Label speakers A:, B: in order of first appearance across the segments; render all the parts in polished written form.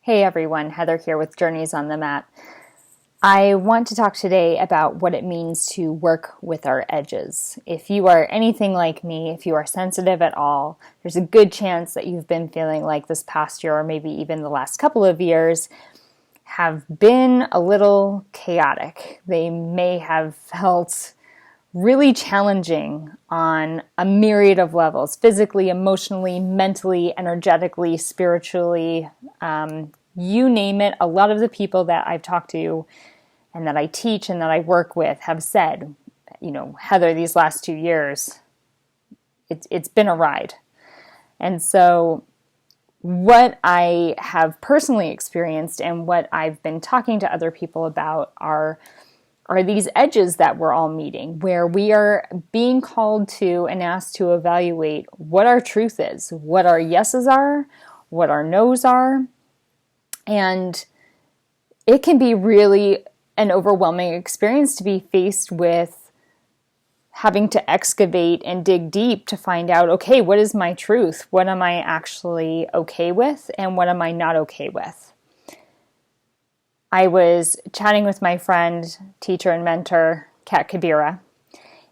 A: Hey everyone, Heather here with Journeys on the Mat. I want to talk today about what it means to work with our edges. If you are anything like me, if you are sensitive at all, there's a good chance that you've been feeling like this past year or maybe even the last couple of years have been a little chaotic. They may have felt really challenging on a myriad of levels, physically, emotionally, mentally, energetically, spiritually, you name it. A lot of the people that I've talked to and that I teach and that I work with have said, Heather, these last 2 years, it's been a ride. And so what I have personally experienced and what I've been talking to other people about are these edges that we're all meeting, where we are being called to and asked to evaluate what our truth is, what our yeses are, what our nos are. And it can be really an overwhelming experience to be faced with having to excavate and dig deep to find out, okay, what is my truth? What am I actually okay with? And what am I not okay with? I was chatting with my friend, teacher, and mentor, Kabira,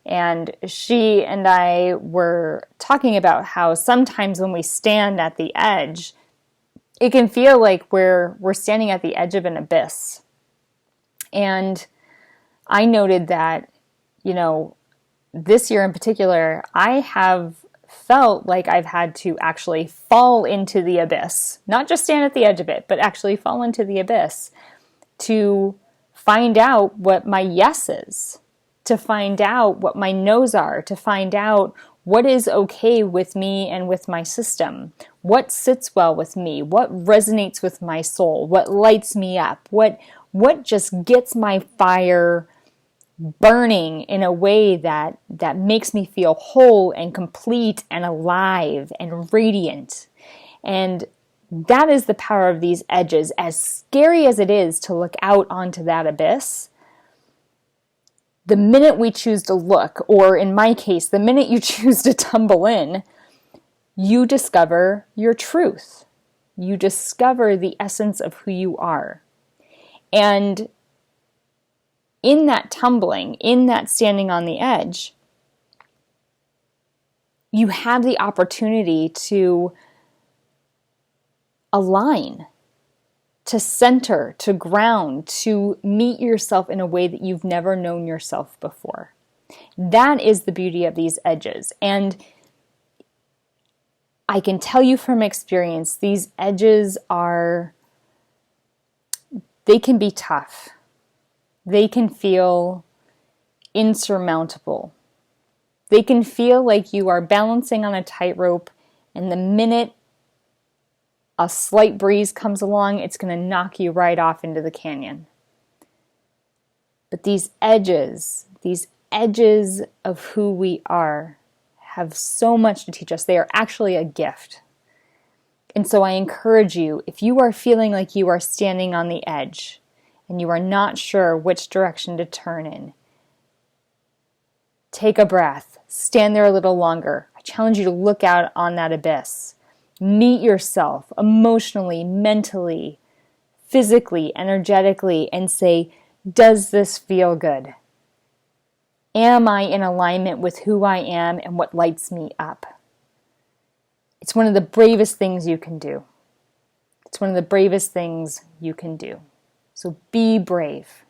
A: and she and I were talking about how sometimes when we stand at the edge, it can feel like we're standing at the edge of an abyss. And I noted that, this year in particular, I have felt like I've had to actually fall into the abyss, not just stand at the edge of it, but actually fall into the abyss to find out what my yes is, to find out what my no's are, to find out what is okay with me and with my system, what sits well with me, what resonates with my soul, what lights me up, what just gets my fire burning in a way that makes me feel whole and complete and alive and radiant. And that is the power of these edges. As scary as it is to look out onto that abyss, the minute we choose to look, or in my case, the minute you choose to tumble in, you discover your truth. You discover the essence of who you are. And in that tumbling, in that standing on the edge, you have the opportunity to align, to center, to ground, to meet yourself in a way that you've never known yourself before. That is the beauty of these edges. And I can tell you from experience, these edges they can be tough. They can feel insurmountable. They can feel like you are balancing on a tightrope, and the minute a slight breeze comes along, it's going to knock you right off into the canyon. But these edges of who we are, have so much to teach us. They are actually a gift. And so I encourage you, if you are feeling like you are standing on the edge and you are not sure which direction to turn in, take a breath, stand there a little longer. I challenge you to look out on that abyss. Meet yourself emotionally, mentally, physically, energetically, and say, does this feel good? Am I in alignment with who I am and what lights me up? It's one of the bravest things you can do. It's one of the bravest things you can do. So be brave,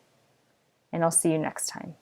A: and I'll see you next time.